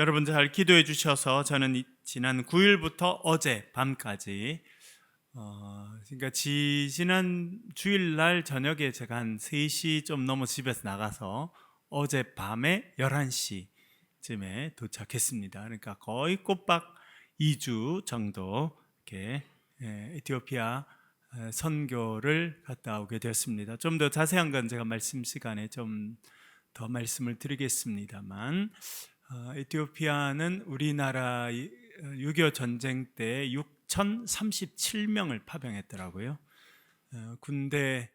여러분 잘 기도해 주셔서 저는 지난 9일부터 어제 밤까지 그러니까 지난 주일날 저녁에 제가 한 3시 좀 넘어 집에서 나가서 어제 밤에 11시쯤에 도착했습니다. 그러니까 거의 꼬박 2주 정도 이렇게 에티오피아 선교를 갔다 오게 되었습니다. 좀 더 자세한 건 제가 말씀 시간에 좀 더 말씀을 드리겠습니다만, 에티오피아는 우리나라 6.25 전쟁 때 6,037명을 파병했더라고요. 군대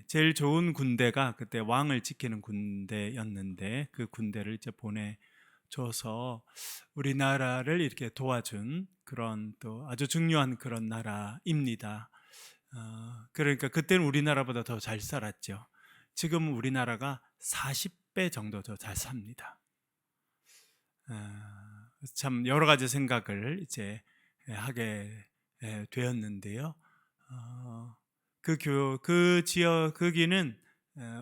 제일 좋은 군대가 그때 왕을 지키는 군대였는데 그 군대를 이제 보내줘서 우리나라를 이렇게 도와준 그런 또 아주 중요한 그런 나라입니다. 그러니까 그때는 우리나라보다 더 잘 살았죠. 지금 우리나라가 40배 정도 더 잘 삽니다. 참 여러 가지 생각을 이제 하게 되었는데요. 그 지역 거기는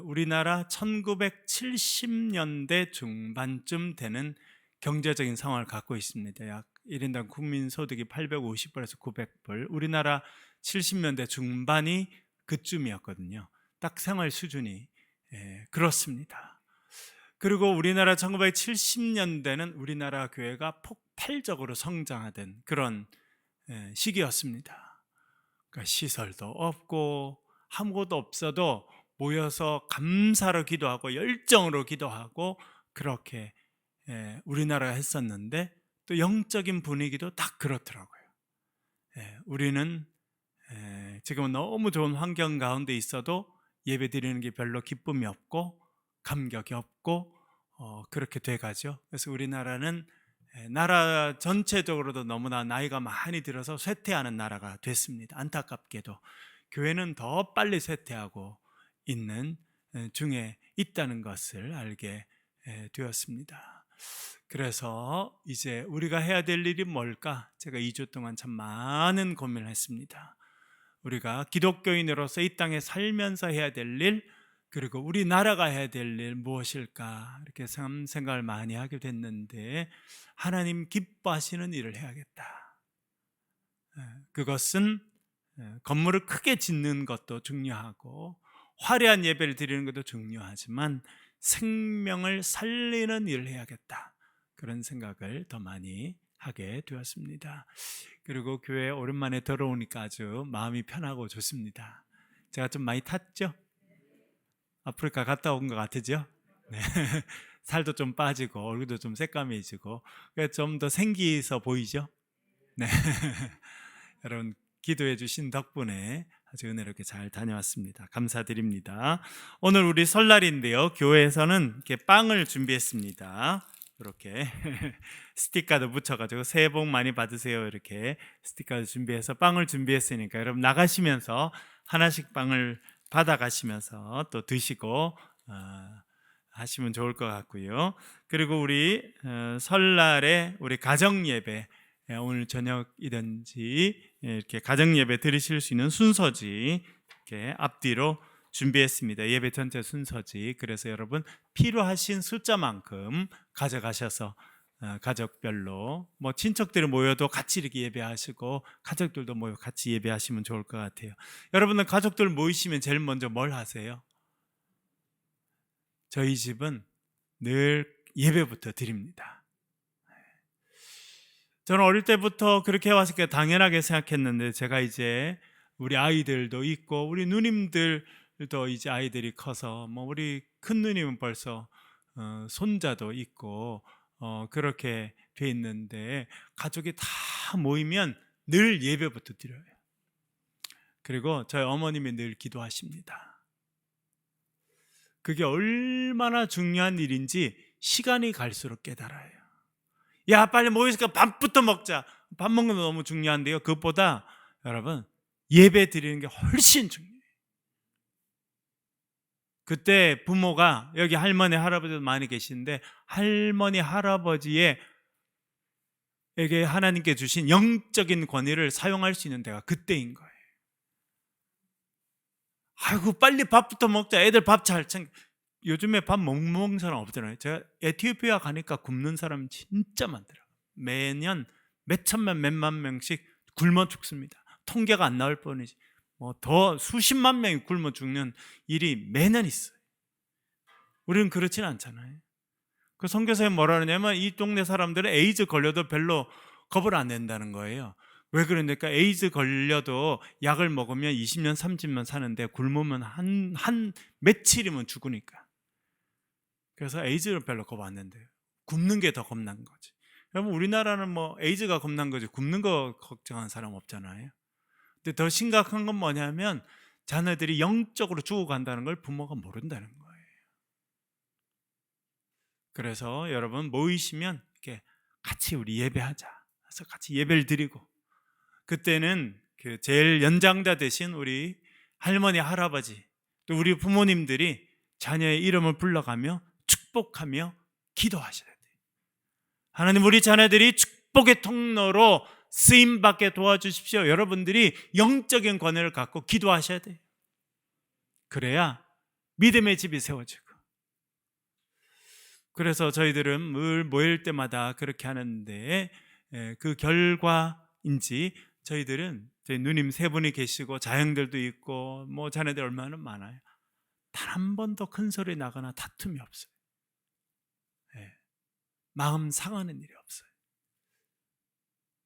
우리나라 1970년대 중반쯤 되는 경제적인 상황을 갖고 있습니다. 약 1인당 국민 소득이 850불에서 900불. 우리나라 70년대 중반이 그쯤이었거든요. 딱 생활 수준이 그렇습니다. 그리고 우리나라 1970년대는 우리나라 교회가 폭발적으로 성장하던 그런 시기였습니다. 그러니까 시설도 없고 아무것도 없어도 모여서 감사로 기도하고 열정으로 기도하고 그렇게 우리나라가 했었는데 또 영적인 분위기도 딱 그렇더라고요. 우리는 지금은 너무 좋은 환경 가운데 있어도 예배 드리는 게 별로 기쁨이 없고 감격이 없고 그렇게 돼가죠. 그래서 우리나라는 나라 전체적으로도 너무나 나이가 많이 들어서 쇠퇴하는 나라가 됐습니다. 안타깝게도 교회는 더 빨리 쇠퇴하고 있는 중에 있다는 것을 알게 되었습니다. 그래서 이제 우리가 해야 될 일이 뭘까? 제가 2주 동안 참 많은 고민을 했습니다. 우리가 기독교인으로서 이 땅에 살면서 해야 될 일, 그리고 우리나라가 해야 될 일 무엇일까? 이렇게 생각을 많이 하게 됐는데 하나님 기뻐하시는 일을 해야겠다. 그것은 건물을 크게 짓는 것도 중요하고 화려한 예배를 드리는 것도 중요하지만 생명을 살리는 일을 해야겠다. 그런 생각을 더 많이 하게 되었습니다. 그리고 교회에 오랜만에 들어오니까 아주 마음이 편하고 좋습니다. 제가 좀 많이 탔죠? 아프리카 갔다 온 것 같으죠? 네. 살도 좀 빠지고 얼굴도 좀 새까매지고 좀 더 생기 있어 보이죠? 네. 여러분 기도해 주신 덕분에 아주 은혜롭게 잘 다녀왔습니다. 감사드립니다. 오늘 우리 설날인데요. 교회에서는 이렇게 빵을 준비했습니다. 이렇게 스티커도 붙여가지고 새해 복 많이 받으세요. 이렇게 스티커도 준비해서 빵을 준비했으니까 여러분 나가시면서 하나씩 빵을 받아가시면서 또 드시고 하시면 좋을 것 같고요. 그리고 우리 설날에 우리 가정 예배 오늘 저녁이든지 이렇게 가정 예배 드리실 수 있는 순서지 이렇게 앞뒤로 준비했습니다. 예배 전체 순서지. 그래서 여러분 필요하신 숫자만큼 가져가셔서 가족별로 뭐 친척들이 모여도 같이 이렇게 예배하시고 가족들도 모여 같이 예배하시면 좋을 것 같아요. 여러분은 가족들 모이시면 제일 먼저 뭘 하세요? 저희 집은 늘 예배부터 드립니다. 저는 어릴 때부터 그렇게 해왔으니까 당연하게 생각했는데 제가 이제 우리 아이들도 있고 우리 누님들도 이제 아이들이 커서 뭐 우리 큰 누님은 벌써 손자도 있고 그렇게 돼 있는데 가족이 다 모이면 늘 예배부터 드려요. 그리고 저희 어머님이 늘 기도하십니다. 그게 얼마나 중요한 일인지 시간이 갈수록 깨달아요. 야 빨리 모이니까 밥부터 먹자. 밥 먹는 거 너무 중요한데요. 그것보다 여러분 예배 드리는 게 훨씬 중요해요. 그때 부모가 여기 할머니 할아버지도 많이 계시는데 할머니 할아버지의 에게 하나님께 주신 영적인 권위를 사용할 수 있는 데가 그때인 거예요. 아이고 빨리 밥부터 먹자. 애들 밥 잘 챙겨. 요즘에 밥 못 먹는 사람 없잖아요. 제가 에티오피아 가니까 굶는 사람 진짜 많더라고요. 매년 몇 천만 몇만 명씩 굶어 죽습니다. 통계가 안 나올 뻔이지 뭐 더 수십만 명이 굶어 죽는 일이 매년 있어요. 우리는 그렇지는 않잖아요. 그 선교사에 뭐라 그러냐면 이 동네 사람들은 에이즈 걸려도 별로 겁을 안 낸다는 거예요. 왜 그러니까 에이즈 걸려도 약을 먹으면 20년 30년 사는데 굶으면 한 며칠이면 죽으니까. 그래서 에이즈를 별로 겁 안 낸대요. 굶는 게 더 겁난 거지. 여러분 우리나라는 뭐 에이즈가 겁난 거지 굶는 거 걱정하는 사람 없잖아요. 근데 더 심각한 건 뭐냐면 자녀들이 영적으로 죽어간다는 걸 부모가 모른다는 거예요. 그래서 여러분 모이시면 이렇게 같이 우리 예배하자. 그래서 같이 예배를 드리고 그때는 그 제일 연장자 되신 우리 할머니 할아버지 또 우리 부모님들이 자녀의 이름을 불러가며 축복하며 기도하셔야 돼요. 하나님 우리 자녀들이 축복의 통로로 쓰임받게 도와주십시오. 여러분들이 영적인 권위를 갖고 기도하셔야 돼요. 그래야 믿음의 집이 세워지고. 그래서 저희들은 늘 모일 때마다 그렇게 하는데 그 결과인지 저희들은 저희 누님 세 분이 계시고 자형들도 있고 뭐 자녀들 얼마나 많아요. 단 한 번도 큰 소리 나거나 다툼이 없어요. 마음 상하는 일이 없어요.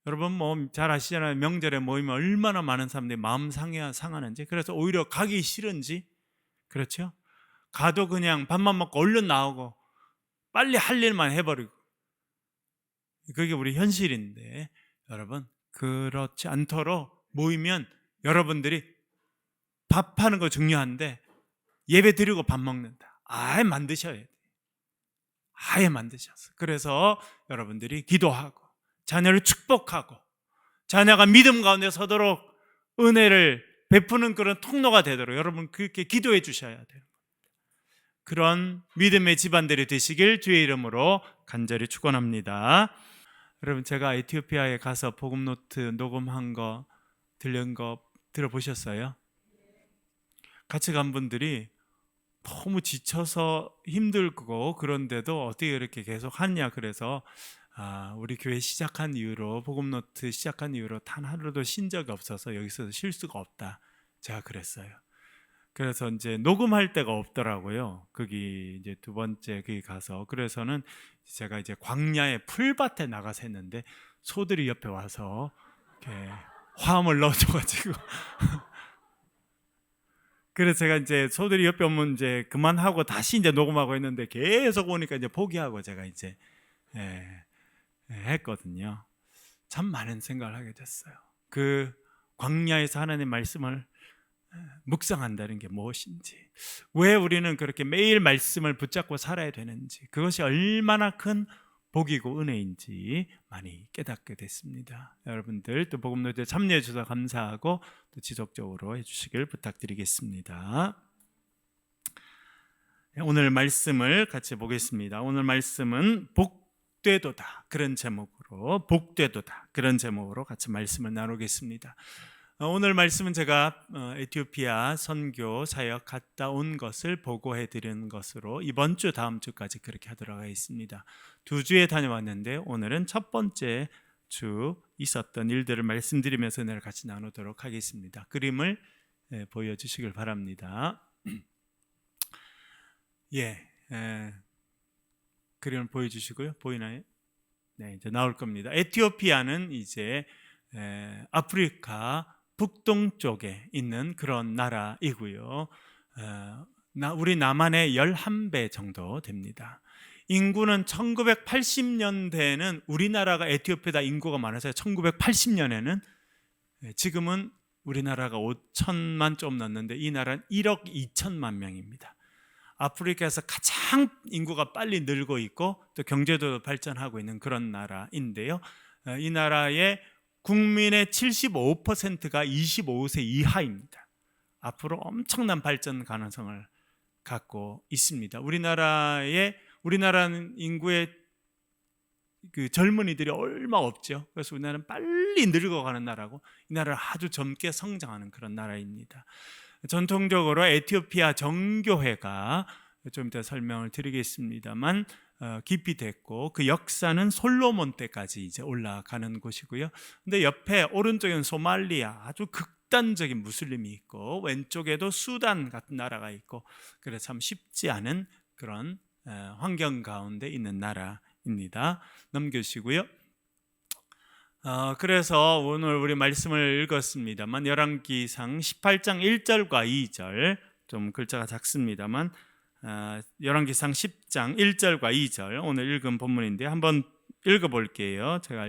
여러분 뭐 잘 아시잖아요. 명절에 모이면 얼마나 많은 사람들이 마음 상하는지. 그래서 오히려 가기 싫은지. 그렇죠? 가도 그냥 밥만 먹고 얼른 나오고 빨리 할 일만 해버리고. 그게 우리 현실인데 여러분 그렇지 않도록 모이면 여러분들이 밥하는 거 중요한데 예배 드리고 밥 먹는다. 아예 만드셔야 돼요. 아예 만드셔서. 그래서 여러분들이 기도하고 자녀를 축복하고 자녀가 믿음 가운데 서도록 은혜를 베푸는 그런 통로가 되도록 여러분 그렇게 기도해 주셔야 돼요. 그런 믿음의 집안들이 되시길 주의 이름으로 간절히 축원합니다. 여러분 제가 에티오피아에 가서 복음노트 녹음한 거 들은 거 들어보셨어요? 같이 간 분들이 너무 지쳐서 힘들고 그런데도 어떻게 이렇게 계속 하냐 그래서 우리 교회 시작한 이후로 복음노트 시작한 이후로 단 하루도 쉰 적이 없어서 여기서 쉴 수가 없다. 제가 그랬어요. 그래서 이제 녹음할 데가 없더라고요. 거기 이제 두 번째 거기 가서 그래서는 제가 이제 광야의 풀밭에 나가서 했는데 소들이 옆에 와서 이렇게 화음을 넣어줘가지고 그래서 제가 이제 소들이 옆에 오면 이제 그만하고 다시 이제 녹음하고 했는데 계속 오니까 이제 포기하고 제가 이제 했거든요. 참 많은 생각을 하게 됐어요. 그 광야에서 하나님의 말씀을 묵상한다는 게 무엇인지, 왜 우리는 그렇게 매일 말씀을 붙잡고 살아야 되는지, 그것이 얼마나 큰 복이고 은혜인지 많이 깨닫게 됐습니다. 여러분들 또 복음노트에 참여해 주셔서 감사하고 또 지속적으로 해주시길 부탁드리겠습니다. 오늘 말씀을 같이 보겠습니다. 오늘 말씀은 복되도다 그런 제목으로 복되도다 그런 제목으로 같이 말씀을 나누겠습니다. 오늘 말씀은 제가 에티오피아 선교 사역 갔다 온 것을 보고해 드리는 것으로 이번 주 다음 주까지 그렇게 하도록 하겠습니다. 2주에 다녀왔는데 오늘은 첫 번째 주 있었던 일들을 말씀드리면서 오늘 같이 나누도록 하겠습니다. 그림을 보여주시길 바랍니다. 그림을 보여주시고요. 보이나요? 네, 이제 나올 겁니다. 에티오피아는 이제 아프리카 북동쪽에 있는 그런 나라이고요. 우리 남한의 11배 정도 됩니다. 인구는 1980년대에는 우리나라가 에티오피아보다 인구가 많아서 1980년에는 지금은 우리나라가 5천만 좀 넘는데 이 나라는 1억 2천만 명입니다. 아프리카에서 가장 인구가 빨리 늘고 있고 또 경제도 발전하고 있는 그런 나라인데요. 이 나라의 국민의 75%가 25세 이하입니다. 앞으로 엄청난 발전 가능성을 갖고 있습니다. 우리나라는 인구의 그 젊은이들이 얼마 없죠. 그래서 우리나라는 빨리 늙어가는 나라고 이 나라는 아주 젊게 성장하는 그런 나라입니다. 전통적으로 에티오피아 정교회가 좀 이따 설명을 드리겠습니다만 깊이 됐고 그 역사는 솔로몬 때까지 이제 올라가는 곳이고요. 근데 옆에 오른쪽에는 소말리아 아주 극단적인 무슬림이 있고 왼쪽에도 수단 같은 나라가 있고 그래서 참 쉽지 않은 그런 환경 가운데 있는 나라입니다. 넘겨주시고요. 그래서 오늘 우리 말씀을 읽었습니다만 열왕기상 18장 1절과 2절 좀 글자가 작습니다만 열왕기상 10장 1절과 2절 오늘 읽은 본문인데 한번 읽어볼게요. 제가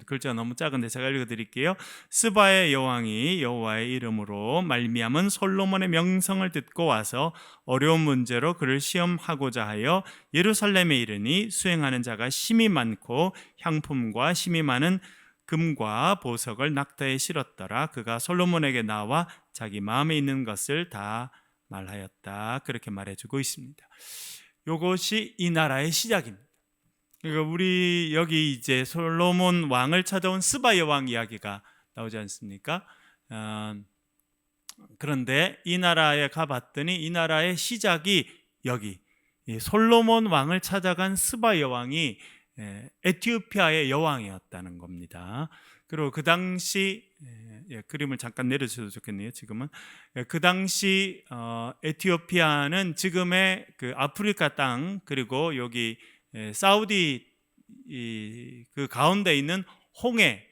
글자가 너무 작은데 제가 읽어드릴게요. 스바의 여왕이 여호와의 이름으로 말미암은 솔로몬의 명성을 듣고 와서 어려운 문제로 그를 시험하고자 하여 예루살렘에 이르니 수행하는 자가 심히 많고 향품과 심히 많은 금과 보석을 낙타에 실었더라. 그가 솔로몬에게 나와 자기 마음에 있는 것을 다 말하였다. 그렇게 말해주고 있습니다. 이것이 이 나라의 시작입니다. 그러니까 우리 여기 이제 솔로몬 왕을 찾아온 스바 여왕 이야기가 나오지 않습니까? 그런데 이 나라에 가봤더니 이 나라의 시작이 여기 솔로몬 왕을 찾아간 스바 여왕이 에티오피아의 여왕이었다는 겁니다. 그리고 그 당시 그림을 잠깐 내려주셔도 좋겠네요. 지금은 그 당시 에티오피아는 지금의 그 아프리카 땅 그리고 여기 사우디 그 가운데 있는 홍해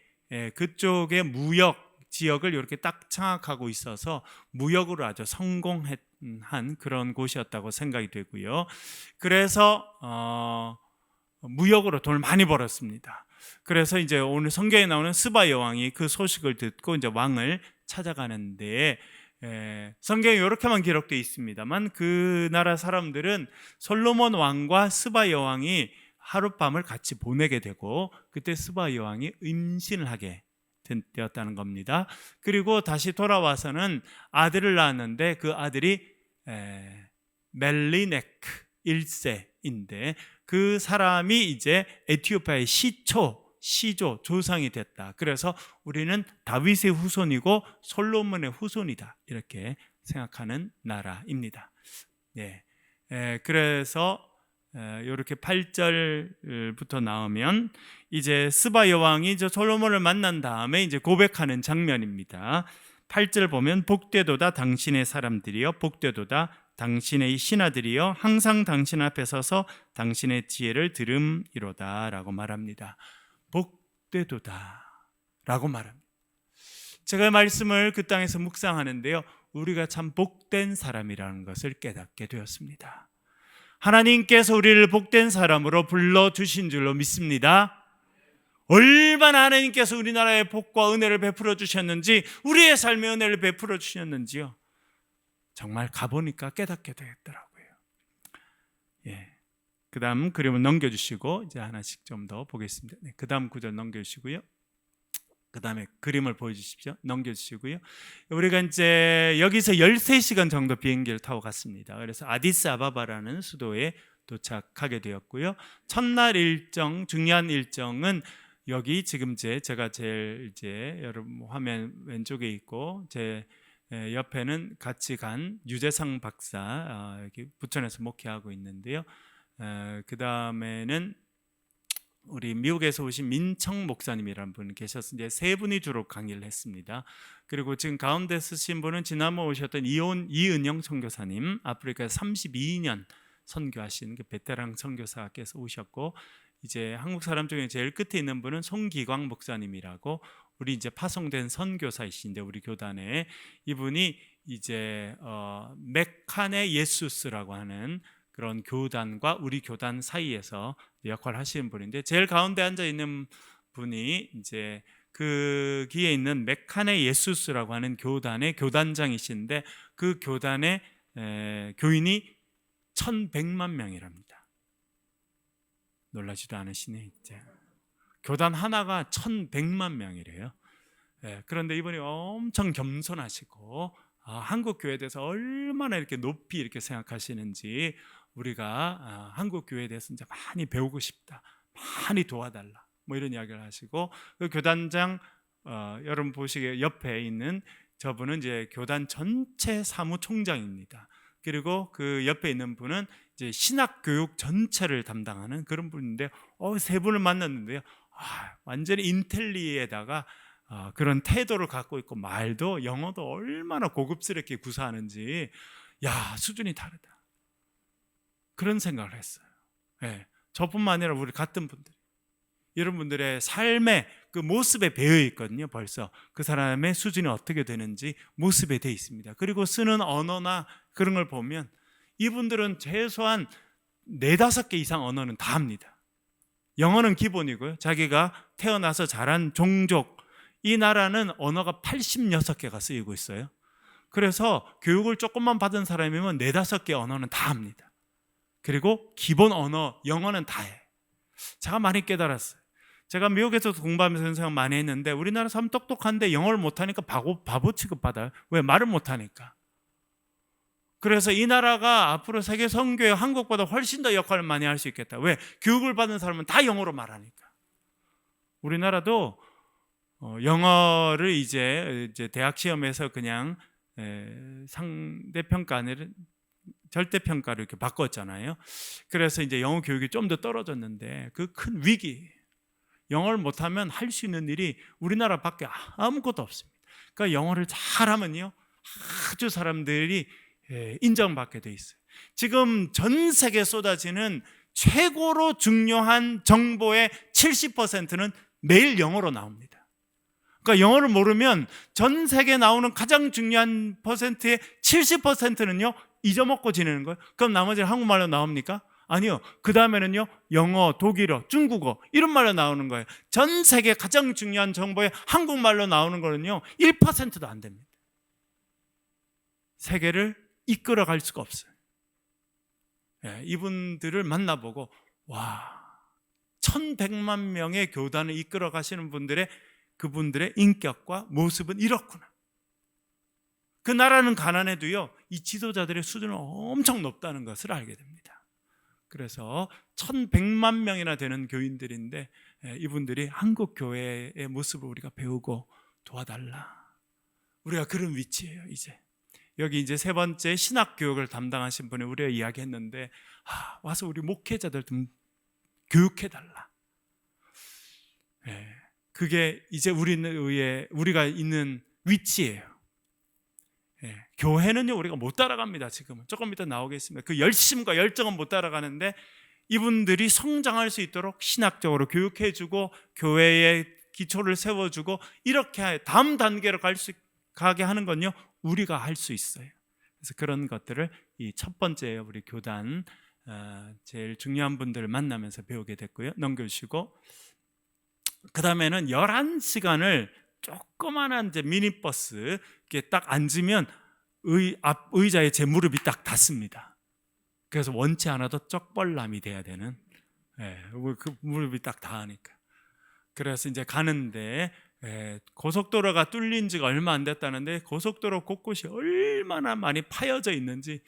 그쪽의 무역 지역을 이렇게 딱 장악하고 있어서 무역으로 아주 성공한 그런 곳이었다고 생각이 되고요. 그래서 무역으로 돈을 많이 벌었습니다. 그래서 이제 오늘 성경에 나오는 스바 여왕이 그 소식을 듣고 이제 왕을 찾아가는데 성경에 이렇게만 기록되어 있습니다만 그 나라 사람들은 솔로몬 왕과 스바 여왕이 하룻밤을 같이 보내게 되고 그때 스바 여왕이 임신을 하게 되었다는 겁니다. 그리고 다시 돌아와서는 아들을 낳았는데 그 아들이 멜리네크 1세인데 그 사람이 이제 에티오피아의 시조 조상이 됐다. 그래서 우리는 다윗의 후손이고 솔로몬의 후손이다. 이렇게 생각하는 나라입니다. 그래서 이렇게 8절부터 나오면 이제 스바 여왕이 저 솔로몬을 만난 다음에 이제 고백하는 장면입니다. 8절 보면 복되도다 당신의 사람들이여 복되도다 당신의 신하들이여 항상 당신 앞에 서서 당신의 지혜를 들음이로다 라고 말합니다. 복되도다 라고 말합니다. 제가 말씀을 그 땅에서 묵상하는데요, 우리가 참 복된 사람이라는 것을 깨닫게 되었습니다. 하나님께서 우리를 복된 사람으로 불러주신 줄로 믿습니다. 얼마나 하나님께서 우리나라에 복과 은혜를 베풀어 주셨는지, 우리의 삶에 은혜를 베풀어 주셨는지요, 정말 가보니까 깨닫게 되겠더라고요. 그 다음 그림을 넘겨주시고 이제 하나씩 좀 더 보겠습니다. 그 다음 구절 넘겨주시고요. 그 다음에 그림을 보여주십시오. 넘겨주시고요. 우리가 이제 여기서 13시간 정도 비행기를 타고 갔습니다. 그래서 아디스아바바라는 수도에 도착하게 되었고요. 첫날 일정, 중요한 일정은 여기 지금 제가 제일 여러분 화면 왼쪽에 있고 제 옆에는 같이 간 유재상 박사 여기 부천에서 목회하고 있는데요. 그 다음에는 우리 미국에서 오신 민청 목사님이라는 분 계셔서 이제 세 분이 주로 강의를 했습니다. 그리고 지금 가운데 쓰신 분은 지난번 오셨던 이은영 선교사님, 아프리카에서 32년 선교하신 그 베테랑 선교사께서 오셨고, 이제 한국 사람 중에 제일 끝에 있는 분은 송기광 목사님이라고 우리 이제 파송된 선교사이신데 우리 교단에 이분이 이제 메카네 예수스라고 하는 그런 교단과 우리 교단 사이에서 역할을 하시는 분인데, 제일 가운데 앉아 있는 분이 이제 그 기에 있는 메카네 예수스라고 하는 교단의 교단장이신데 그 교단의 교인이 1100만 명이랍니다. 놀라지도 않으시네. 이제 교단 하나가 1100만 명이래요. 그런데 이분이 엄청 겸손하시고 한국 교회에 대해서 얼마나 이렇게 높이 이렇게 생각하시는지, 우리가 한국 교회에 대해서 이제 많이 배우고 싶다, 많이 도와달라, 뭐 이런 이야기를 하시고, 그 교단장 여러분 보시기에 옆에 있는 저분은 이제 교단 전체 사무총장입니다. 그리고 그 옆에 있는 분은 이제 신학 교육 전체를 담당하는 그런 분인데, 세 분을 만났는데요. 완전히 인텔리에다가 그런 태도를 갖고 있고, 말도 영어도 얼마나 고급스럽게 구사하는지, 수준이 다르다. 그런 생각을 했어요. 예, 저뿐만 아니라 우리 같은 분들, 이런 분들의 삶의 그 모습에 배어 있거든요. 벌써 그 사람의 수준이 어떻게 되는지 모습에 되어 있습니다. 그리고 쓰는 언어나 그런 걸 보면 이분들은 최소한 4-5개 이상 언어는 다 합니다. 영어는 기본이고요. 자기가 태어나서 자란 종족, 이 나라는 언어가 86개가 쓰이고 있어요. 그래서 교육을 조금만 받은 사람이면 4-5개 언어는 다 합니다. 그리고 기본 언어, 영어는 다 해. 제가 많이 깨달았어요. 제가 미국에서도 공부하면서 그런 생각 많이 했는데, 우리나라 사람 똑똑한데 영어를 못하니까 바보 취급받아요. 왜? 말을 못하니까. 그래서 이 나라가 앞으로 세계 선교에 한국보다 훨씬 더 역할을 많이 할 수 있겠다. 왜? 교육을 받은 사람은 다 영어로 말하니까. 우리나라도 영어를 이제 대학 시험에서 그냥 상대평가를 절대평가로 이렇게 바꿨잖아요. 그래서 이제 영어 교육이 좀 더 떨어졌는데, 그 큰 위기, 영어를 못하면 할 수 있는 일이 우리나라밖에 아무것도 없습니다. 그러니까 영어를 잘하면요, 아주 사람들이 인정받게 돼 있어요. 지금 전 세계에 쏟아지는 최고로 중요한 정보의 70%는 매일 영어로 나옵니다. 그러니까 영어를 모르면 전 세계에 나오는 가장 중요한 퍼센트의 70%는요 잊어먹고 지내는 거예요. 그럼 나머지는 한국말로 나옵니까? 아니요. 그 다음에는요 영어, 독일어, 중국어 이런 말로 나오는 거예요. 전 세계 가장 중요한 정보에 한국말로 나오는 거는요 1%도 안 됩니다. 세계를 이끌어갈 수가 없어요. 이분들을 만나보고 1100만 명의 교단을 이끌어 가시는 그분들의 인격과 모습은 이렇구나. 그 나라는 가난해도요 이 지도자들의 수준은 엄청 높다는 것을 알게 됩니다. 그래서 1100만 명이나 되는 교인들인데, 이분들이 한국 교회의 모습을 우리가 배우고 도와달라. 우리가 그런 위치예요. 이제 여기 이제 3번째 신학 교육을 담당하신 분이 우리가 이야기했는데, 와서 우리 목회자들 좀 교육해달라. 그게 이제 우리가 있는 위치예요. 교회는요 우리가 못 따라갑니다. 지금은 조금 이따 나오겠습니다. 그 열심과 열정은 못 따라가는데, 이분들이 성장할 수 있도록 신학적으로 교육해주고 교회의 기초를 세워주고 이렇게 다음 단계로 가게 하는 건요 우리가 할 수 있어요. 그래서 그런 것들을 이 첫 번째 우리 교단 제일 중요한 분들을 만나면서 배우게 됐고요. 넘겨주시고, 그 다음에는 11시간을 조그만한 이제 미니버스 이렇게 딱 앉으면 앞 의자에 제 무릎이 딱 닿습니다. 그래서 원치 않아도 쩍벌남이 돼야 되는, 그 무릎이 딱 닿으니까. 그래서 이제 가는데, 고속도로가 뚫린 지가 얼마 안 됐다는데 고속도로 곳곳이 얼마나 많이 파여져 있는지,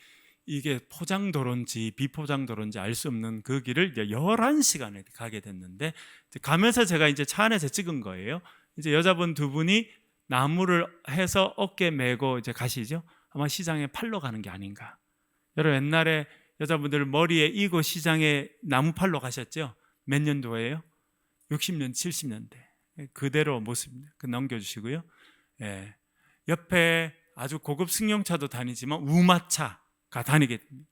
이게 포장도로인지 비포장도로인지 알 수 없는 그 길을 이제 11시간에 가게 됐는데, 가면서 제가 이제 차 안에서 찍은 거예요. 이제 여자분 2분이 나무를 해서 어깨 메고 이제 가시죠. 아마 시장에 팔러 가는 게 아닌가. 여러분 옛날에 여자분들 머리에 이고 시장에 나무 팔러 가셨죠? 몇 년도예요? 60년, 70년대. 그대로 모습입니다. 넘겨주시고요. 옆에 아주 고급 승용차도 다니지만 우마차가 다니게 됩니다.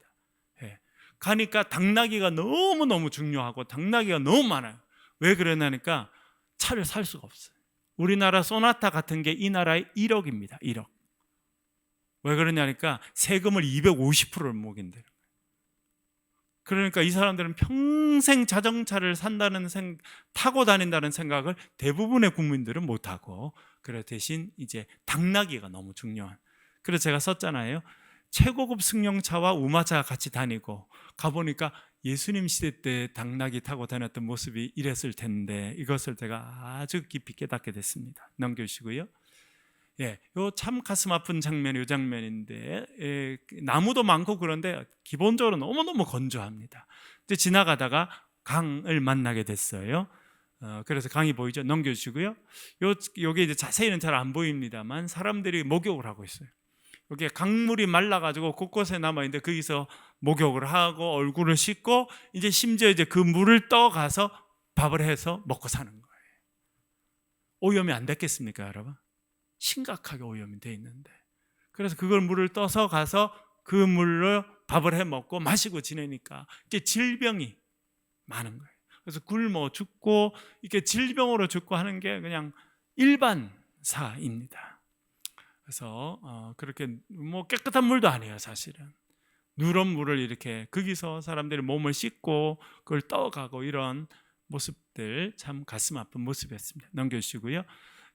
가니까 당나귀가 너무너무 중요하고 당나귀가 너무 많아요. 왜 그러냐니까 차를 살 수가 없어요. 우리나라 소나타 같은 게 이 나라의 1억입니다. 1억. 왜 그러냐니까 세금을 250%를 먹인대요. 그러니까 이 사람들은 평생 자동차를 타고 다닌다는 생각을 대부분의 국민들은 못하고, 그래 대신 이제 당나귀가 너무 중요한. 그래서 제가 썼잖아요. 최고급 승용차와 우마차가 같이 다니고, 가보니까 예수님 시대 때 당나귀 타고 다녔던 모습이 이랬을 텐데, 이것을 제가 아주 깊이 깨닫게 됐습니다. 넘겨주시고요. 요 참 가슴 아픈 장면이 이 장면인데, 나무도 많고 그런데 기본적으로 너무너무 건조합니다. 이제 지나가다가 강을 만나게 됐어요. 그래서 강이 보이죠? 넘겨주시고요. 요게 이제 자세히는 잘 안 보입니다만 사람들이 목욕을 하고 있어요. 이렇게 강물이 말라가지고 곳곳에 남아있는데 거기서 목욕을 하고 얼굴을 씻고 이제 심지어 이제 그 물을 떠가서 밥을 해서 먹고 사는 거예요. 오염이 안 됐겠습니까, 여러분? 심각하게 오염이 돼 있는데, 그래서 그걸 물을 떠서 가서 그 물로 밥을 해 먹고 마시고 지내니까 이게 질병이 많은 거예요. 그래서 굶어 죽고 이렇게 질병으로 죽고 하는 게 그냥 일반사입니다. 그래서 그렇게 뭐 깨끗한 물도 아니에요, 사실은. 누런 물을 이렇게 거기서 사람들이 몸을 씻고 그걸 떠가고 이런 모습들 참 가슴 아픈 모습이었습니다. 넘겨주시고요.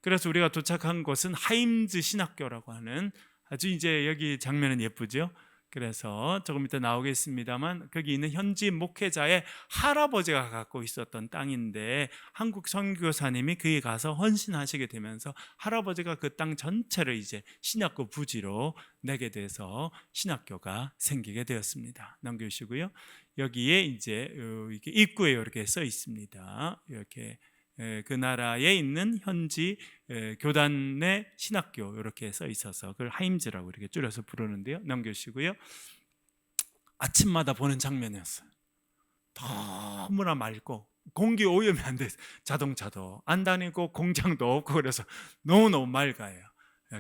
그래서 우리가 도착한 곳은 하임즈 신학교라고 하는, 아주 이제 여기 장면은 예쁘죠. 그래서 조금 이따 나오겠습니다만 거기 있는 현지 목회자의 할아버지가 갖고 있었던 땅인데 한국 선교사님이 거기 가서 헌신하시게 되면서 할아버지가 그 땅 전체를 이제 신학교 부지로 내게 돼서 신학교가 생기게 되었습니다. 넘겨주시고요. 여기에 이제 이렇게 입구에 이렇게 써 있습니다. 이렇게 그 나라에 있는 현지 교단의 신학교 이렇게 써 있어서 그걸 하임즈라고 이렇게 줄여서 부르는데요. 넘겨주시고요. 아침마다 보는 장면이었어요. 너무나 맑고 공기 오염이 안 돼, 자동차도 안 다니고 공장도 없고 그래서 너무너무 맑아요.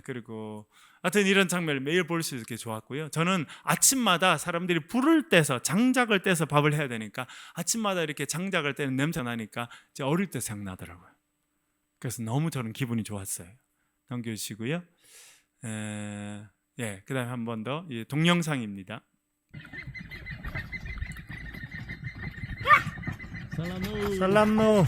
그리고 하여튼 이런 장면을 매일 볼 수 있게 좋았고요. 저는 아침마다 사람들이 불을 떼서 장작을 떼서 밥을 해야 되니까 아침마다 이렇게 장작을 떼는 냄새 나니까 제 어릴 때 생각나더라고요. 그래서 너무 저는 기분이 좋았어요. 넘겨주시고요. 그 다음에 한 번 더 동영상입니다. 살람노.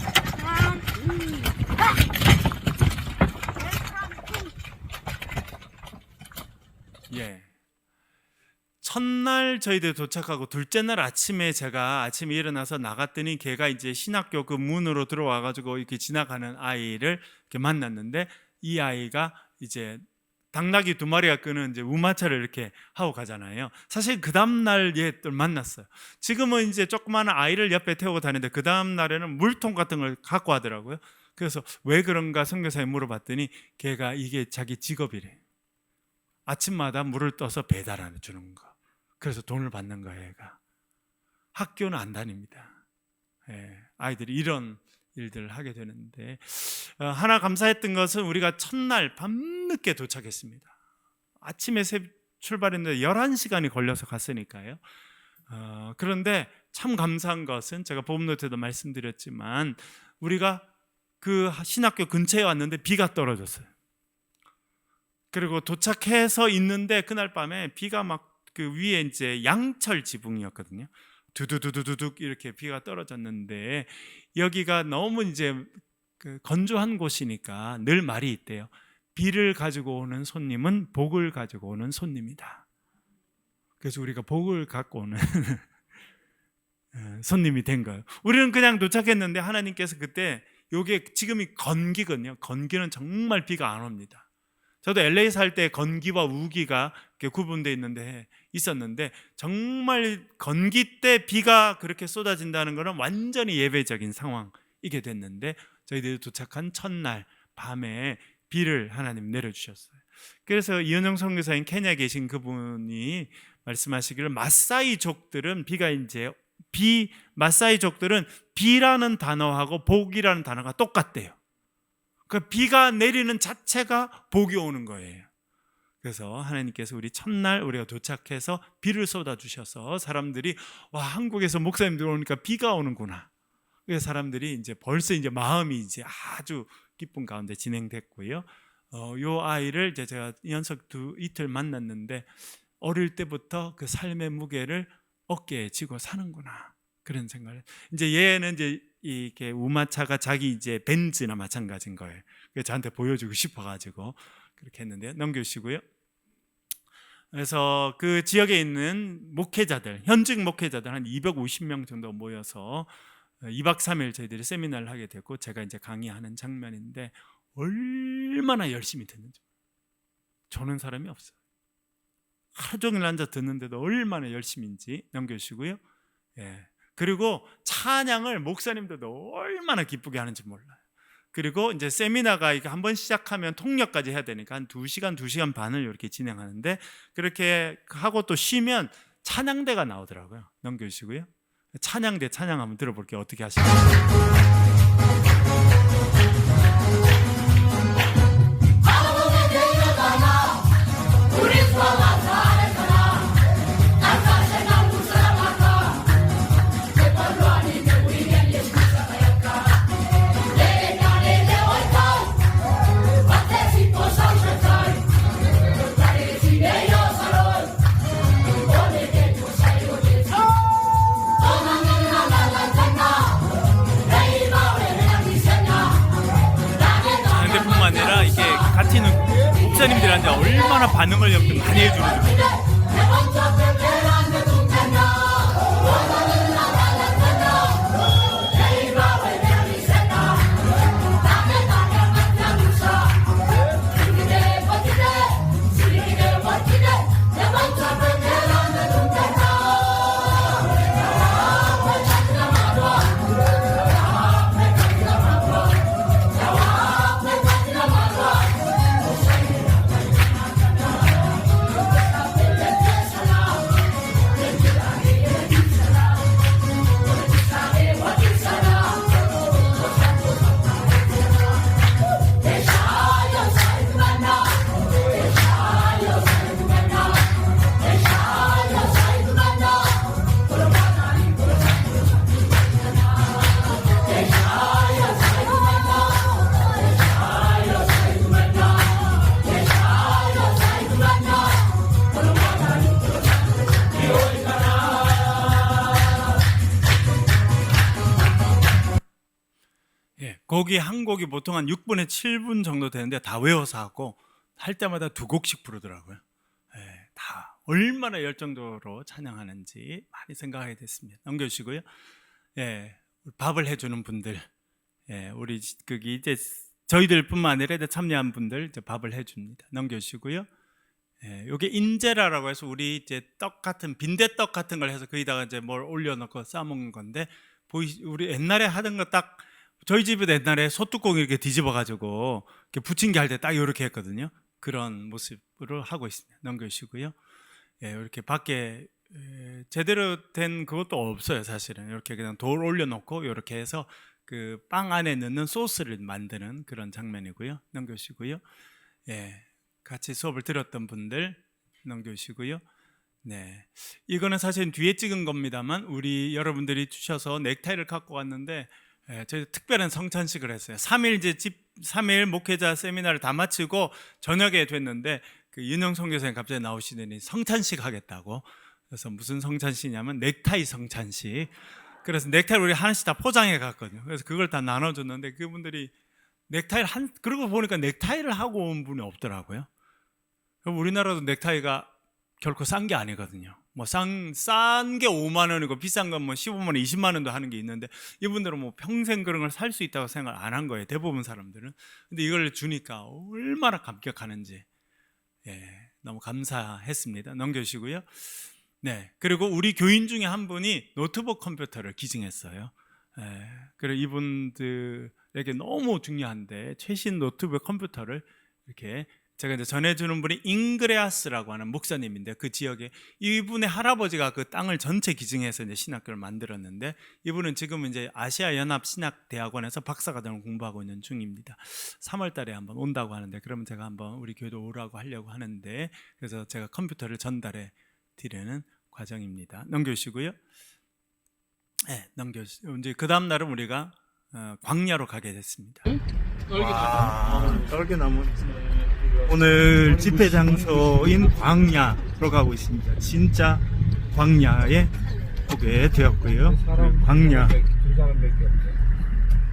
첫날 저희들 도착하고 둘째 날 아침에 제가 아침에 일어나서 나갔더니 걔가 이제 신학교 그 문으로 들어와 가지고 이렇게 지나가는 아이를 이렇게 만났는데, 이 아이가 이제 당나귀 2마리가 끄는 이제 우마차를 이렇게 하고 가잖아요. 사실 그 다음 날 얘들 만났어요. 지금은 이제 조그마한 아이를 옆에 태우고 다니는데 그 다음 날에는 물통 같은 걸 갖고 하더라고요. 그래서 왜 그런가 선교사에 물어봤더니 걔가 이게 자기 직업이래. 아침마다 물을 떠서 배달해 주는 거. 그래서 돈을 받는 거예요. 얘가 학교는 안 다닙니다. 아이들이 이런 일들을 하게 되는데, 하나 감사했던 것은 우리가 첫날 밤늦게 도착했습니다. 아침에 출발했는데 11시간이 걸려서 갔으니까요. 그런데 참 감사한 것은 제가 복음노트에도 말씀드렸지만 우리가 그 신학교 근처에 왔는데 비가 떨어졌어요. 그리고 도착해서 있는데 그날 밤에 비가 막 그 위에 이제 양철 지붕이었거든요. 두두두두둑 이렇게 비가 떨어졌는데, 여기가 너무 이제 그 건조한 곳이니까 늘 말이 있대요. 비를 가지고 오는 손님은 복을 가지고 오는 손님이다. 그래서 우리가 복을 갖고 오는 손님이 된 거예요. 우리는 그냥 도착했는데 하나님께서 그때, 요게 지금이 건기거든요. 건기는 정말 비가 안 옵니다. 저도 LA 살 때 건기와 우기가 구분되어 있었는데 정말 건기 때 비가 그렇게 쏟아진다는 것은 완전히 예외적인 상황이게 됐는데, 저희들이 도착한 첫날 밤에 비를 하나님 내려주셨어요. 그래서 이현정 선교사인 케냐에 계신 그분이 말씀하시기를 마사이족들은 마사이족들은 비라는 단어하고 복이라는 단어가 똑같대요. 그 비가 내리는 자체가 복이 오는 거예요. 그래서 하나님께서 우리 첫날 우리가 도착해서 비를 쏟아 주셔서 사람들이 와, 한국에서 목사님들 오니까 비가 오는구나. 그래서 사람들이 이제 벌써 이제 마음이 이제 아주 기쁜 가운데 진행됐고요. 요 아이를 이제 제가 연속 이틀 만났는데 어릴 때부터 그 삶의 무게를 어깨에 지고 사는구나, 그런 생각을. 이제 얘는 이제 이게 우마차가 자기 이제 벤츠나 마찬가지인 거예요. 그래서 저한테 보여주고 싶어가지고 그렇게 했는데요. 넘겨주시고요. 그래서 그 지역에 있는 목회자들, 현직 목회자들 한 250명 정도 모여서 2박 3일 저희들이 세미나를 하게 됐고, 제가 이제 강의하는 장면인데 얼마나 열심히 듣는지 조는 사람이 없어요. 하루 종일 앉아 듣는데도 얼마나 열심인지. 넘겨주시고요. 그리고 찬양을 목사님들도 얼마나 기쁘게 하는지 몰라요. 그리고 이제 세미나가 이게 한번 시작하면 통역까지 해야 되니까 한 2시간, 2시간 반을 이렇게 진행하는데, 그렇게 하고 또 쉬면 찬양대가 나오더라고요. 넘겨주시고요. 찬양대 찬양 한번 들어볼게요. 어떻게 하시나요? 아니라 이게 같이 있는 목사님들한테 얼마나 반응을 많이 해주는지. 곡이 한 곡이 보통 한 6분에 7분 정도 되는데 다 외워서 하고 할 때마다 2곡씩 부르더라고요. 다 얼마나 열정적으로 찬양하는지 많이 생각하게 됐습니다. 넘겨주시고요. 밥을 해주는 분들, 우리 거기 이제 저희들뿐만 아니라 참여한 분들 이제 밥을 해줍니다. 넘겨주시고요. 이게 인제라라고 해서 우리 이제 떡 같은 빈대떡 같은 걸 해서 거기다가 이제 뭘 올려놓고 싸먹는 건데, 우리 옛날에 하던 거 딱 저희 집에도 옛날에 소뚜껑 이렇게 뒤집어가지고 이렇게 부침개 할 때 딱 이렇게 했거든요. 그런 모습으로 하고 있습니다. 넘겨주시고요. 이렇게 밖에 제대로 된 그것도 없어요. 사실은 이렇게 그냥 돌 올려놓고 이렇게 해서 그 빵 안에 넣는 소스를 만드는 그런 장면이고요. 넘겨주시고요. 같이 수업을 들었던 분들 넘겨주시고요. 이거는 사실 뒤에 찍은 겁니다만 우리 여러분들이 주셔서 넥타이를 갖고 왔는데, 저희 특별한 성찬식을 했어요. 3일 목회자 세미나를 다 마치고 저녁에 됐는데 그 윤영 선교사님 갑자기 나오시더니 성찬식 하겠다고. 그래서 무슨 성찬식이냐면 넥타이 성찬식. 그래서 넥타이를 우리 하나씩 다 포장해 갔거든요. 그래서 그걸 다 나눠줬는데 그분들이 넥타이를 그러고 보니까 넥타이를 하고 온 분이 없더라고요. 그럼 우리나라도 넥타이가 결코 싼 게 아니거든요. 뭐 싼 게 5만 원이고 비싼 건 뭐 15만 원, 20만 원도 하는 게 있는데, 이분들은 뭐 평생 그런 걸 살 수 있다고 생각 안 한 거예요. 대부분 사람들은. 근데 이걸 주니까 얼마나 감격하는지 너무 감사했습니다. 넘겨주시고요. 그리고 우리 교인 중에 한 분이 노트북 컴퓨터를 기증했어요. 그리고 이분들에게 너무 중요한데 최신 노트북 컴퓨터를 이렇게 제가 이제 전해주는 분이 잉그레아스라고 하는 목사님인데, 그 지역에 이분의 할아버지가 그 땅을 전체 기증해서 이제 신학교를 만들었는데, 이분은 지금 이제 아시아 연합 신학대학원에서 박사과정을 공부하고 있는 중입니다. 3월달에 한번 온다고 하는데, 그러면 제가 한번 우리 교회도 오라고 하려고 하는데, 그래서 제가 컴퓨터를 전달해 드리는 과정입니다. 넘겨주시고요. 이제 그 다음 날은 우리가 광야로 가게 됐습니다. 떨기나무. 오늘 집회 장소인 광야로 가고 있습니다. 진짜 광야에 오게 되었고요. 광야.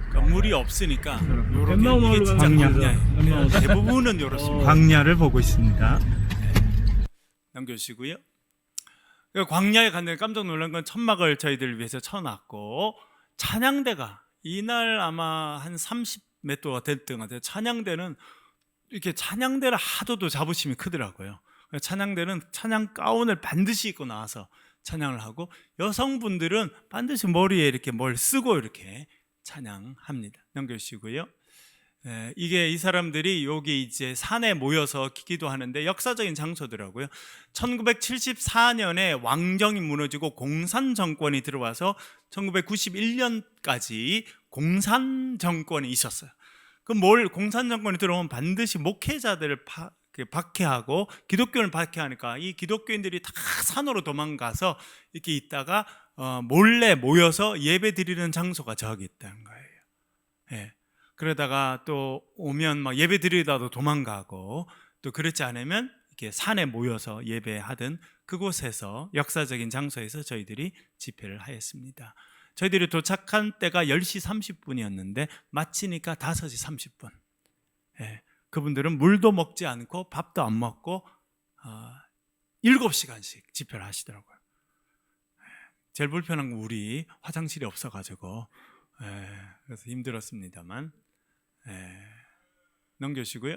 그러니까 물이 없으니까 이게 진짜 광야. 대부분은 이렇습니다. 광야를 보고 있습니다. 넘겨주시고요. 광야에 갔는데 깜짝 놀란 건 천막을 저희들 위해서 쳐놨고, 찬양대가 이날 아마 한 30몇 도가 됐던 것 같아요. 찬양대는 이렇게 찬양대를 하도도 자부심이 크더라고요. 찬양대는 찬양 가운을 반드시 입고 나와서 찬양을 하고, 여성분들은 반드시 머리에 이렇게 뭘 쓰고 이렇게 찬양합니다. 넘겨주시고요. 이게 이 사람들이 여기 이제 산에 모여서 기도하는데 역사적인 장소더라고요. 1974년에 왕정이 무너지고 공산 정권이 들어와서 1991년까지 공산 정권이 있었어요. 그럼 공산 정권이 들어오면 반드시 목회자들을 박해하고 기독교를 박해하니까 이 기독교인들이 다 산으로 도망가서 이렇게 있다가 몰래 모여서 예배 드리는 장소가 저기 있다는 거예요. 예. 그러다가 또 오면 막 예배 드리다도 도망가고, 또 그렇지 않으면 이렇게 산에 모여서 예배하던 그곳에서, 역사적인 장소에서 저희들이 집회를 하였습니다. 저희들이 도착한 때가 10시 30분이었는데 마치니까 5시 30분. 예, 그분들은 물도 먹지 않고 밥도 안 먹고 7시간씩 집회를 하시더라고요. 제일 불편한 건 우리 화장실이 없어가지고 그래서 힘들었습니다만, 넘겨주시고요.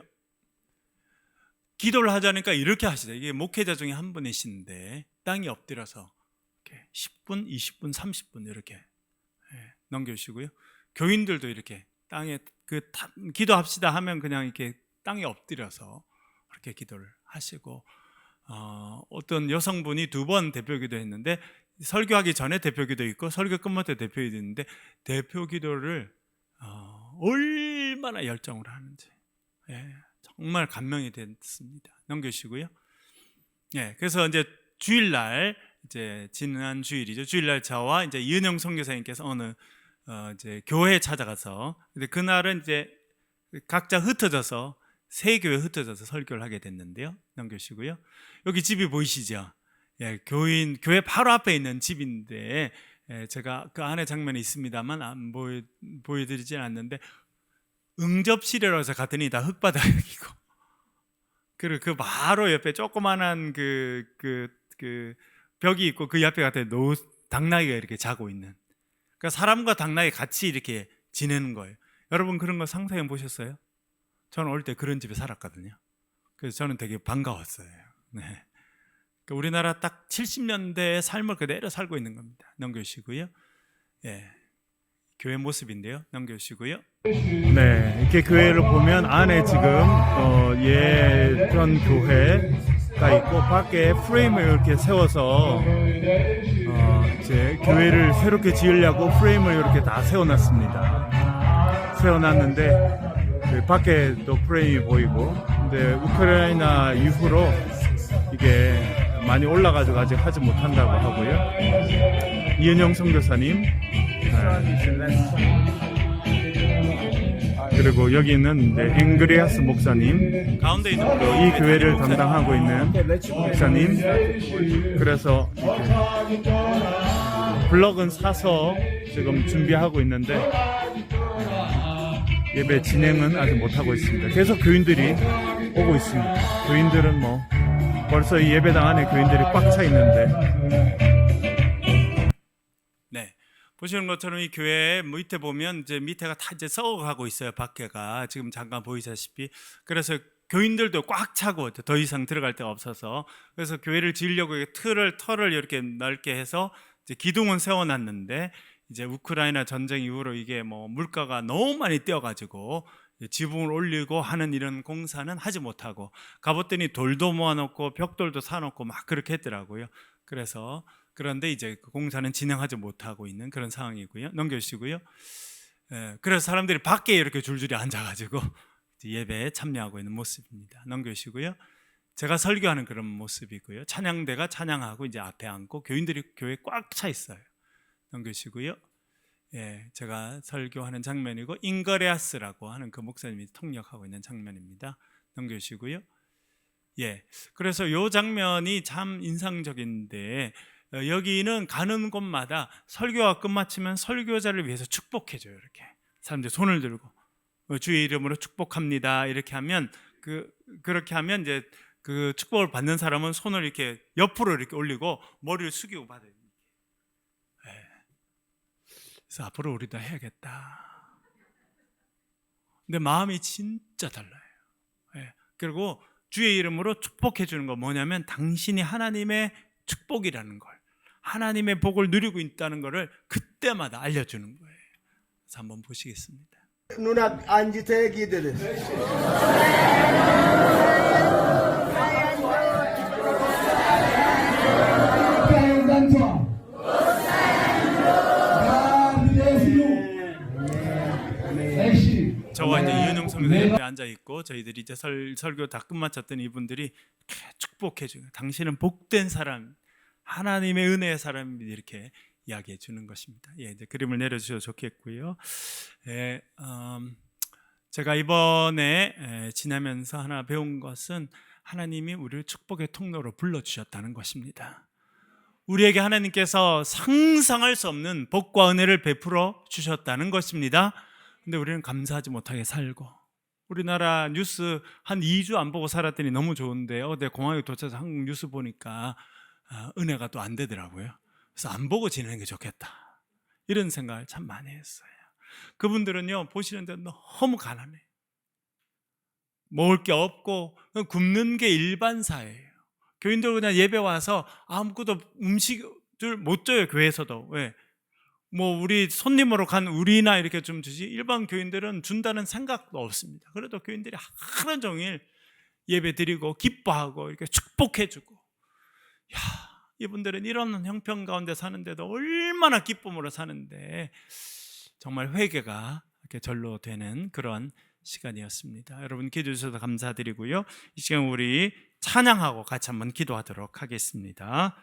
기도를 하자니까 이렇게 하시죠. 이게 목회자 중에 한 분이신데 땅이 엎드려서 이렇게 10분, 20분, 30분 이렇게 넘겨주시고요. 교인들도 이렇게 땅에 기도합시다 하면 그냥 이렇게 땅에 엎드려서 그렇게 기도를 하시고, 어떤 여성분이 2번 대표기도 했는데, 설교하기 전에 대표기도 있고 설교 끝날 때 대표기도 있는데, 대표기도를 얼마나 열정으로 하는지 정말 감명이 됐습니다. 넘겨주시고요. 그래서 이제 주일날, 이제 지난 주일이죠. 주일날 저와 이제 이은영 선교사님께서 어느 이제 교회에 찾아가서, 근데 그날은 이제 각자 흩어져서 세 교회 흩어져서 설교를 하게 됐는데요. 넘겨주시고요. 여기 집이 보이시죠? 교회 바로 앞에 있는 집인데, 제가 그 안에 장면이 있습니다만 안 보여드리진 않는데, 응접실이라고 해서 갔더니 다 흙바닥이고, 그리고 그 바로 옆에 조그만한 그 벽이 있고, 그 옆에 갔더니 당나귀가 이렇게 자고 있는, 그러니까 사람과 당나귀 같이 이렇게 지내는 거예요. 여러분 그런 거 상상해 보셨어요? 저는 어릴 때 그런 집에 살았거든요. 그래서 저는 되게 반가웠어요. 우리나라 딱 70년대의 삶을 그대로 살고 있는 겁니다. 넘겨주시고요. 교회 모습인데요. 넘겨주시고요. 이렇게 교회를 보면 안에 지금 예전 교회가 있고, 밖에 프레임을 이렇게 세워서 이제 교회를 새롭게 지으려고 프레임을 이렇게 다 세워놨습니다. 세워놨는데 밖에 또 프레임이 보이고, 근데 우크라이나 이후로 이게 많이 올라가지고 아직 하지 못한다고 하고요. 이은영 선교사님, 그리고 여기 있는 앵그리아스 목사님, 가운데 있는 이 교회를 담당하고 있는 목사님. 그래서 블럭은 사서 지금 준비하고 있는데 예배 진행은 아직 못하고 있습니다. 계속 교인들이 오고 있습니다. 교인들은 벌써 이 예배당 안에 교인들이 꽉 차 있는데, 보시는 것처럼 이 교회 밑에 보면 이제 밑에가 다 이제 썩어가고 있어요. 밖에가 지금 잠깐 보이시다시피. 그래서 교인들도 꽉 차고 더 이상 들어갈 데가 없어서, 그래서 교회를 지으려고 털을 이렇게 넓게 해서 이제 기둥은 세워놨는데, 이제 우크라이나 전쟁 이후로 이게 물가가 너무 많이 뛰어가지고 지붕을 올리고 하는 이런 공사는 하지 못하고, 가봤더니 돌도 모아놓고 벽돌도 사놓고 막 그렇게 했더라고요. 그런데 이제 그 공사는 진행하지 못하고 있는 그런 상황이고요. 넘겨주시고요. 그래서 사람들이 밖에 이렇게 줄줄이 앉아가지고 예배에 참여하고 있는 모습입니다. 넘겨주시고요. 제가 설교하는 그런 모습이고요. 찬양대가 찬양하고 이제 앞에 앉고 교인들이 교회에 꽉 차 있어요. 넘겨주시고요. 제가 설교하는 장면이고, 잉거레아스라고 하는 그 목사님이 통역하고 있는 장면입니다. 넘겨주시고요. 그래서 이 장면이 참 인상적인데, 여기는 가는 곳마다 설교가 끝마치면 설교자를 위해서 축복해줘요. 이렇게 사람들이 손을 들고 주의 이름으로 축복합니다. 이렇게 하면 그렇게 하면 이제 그 축복을 받는 사람은 손을 이렇게 옆으로 이렇게 올리고 머리를 숙이고 받아요. 그래서 앞으로 우리도 해야겠다. 근데 마음이 진짜 달라요. 그리고 주의 이름으로 축복해 주는 거 뭐냐면, 당신이 하나님의 축복이라는 걸, 하나님의 복을 누리고 있다는 것을 그때마다 알려주는 거예요. 그래서 한번 보시겠습니다. 누나 안지태에 기대돼. 저와 이제 이은영 성교사님 옆에 앉아 있고 저희들이 이제 설교 다 끝마쳤더니 이분들이 이렇게 축복해 주고 당신은 복된 사람, 하나님의 은혜의 사람입니다 이렇게 이야기해 주는 것입니다. 예, 이제 그림을 내려주셔도 좋겠고요. 예, 제가 이번에 지나면서 하나 배운 것은 하나님이 우리를 축복의 통로로 불러주셨다는 것입니다. 우리에게 하나님께서 상상할 수 없는 복과 은혜를 베풀어 주셨다는 것입니다. 근데 우리는 감사하지 못하게 살고, 우리나라 뉴스 한 2주 안 보고 살았더니 너무 좋은데 어제 공항에 도착해서 한국 뉴스 보니까 은혜가 또 안 되더라고요. 그래서 안 보고 지내는 게 좋겠다 이런 생각을 참 많이 했어요. 그분들은요 보시는데 너무 가난해. 먹을 게 없고 굶는 게 일반사예요. 교인들 그냥 예배 와서 아무것도 음식을 못 줘요. 교회에서도. 왜? 뭐 우리 손님으로 간 우리나 이렇게 좀 주지 일반 교인들은 준다는 생각도 없습니다. 그래도 교인들이 하루 종일 예배 드리고 기뻐하고 이렇게 축복해주고, 야, 이분들은 이런 형편 가운데 사는데도 얼마나 기쁨으로 사는데 정말 회개가 이렇게 절로 되는 그런 시간이었습니다. 여러분 기도해 주셔서 감사드리고요. 이 시간 우리 찬양하고 같이 한번 기도하도록 하겠습니다.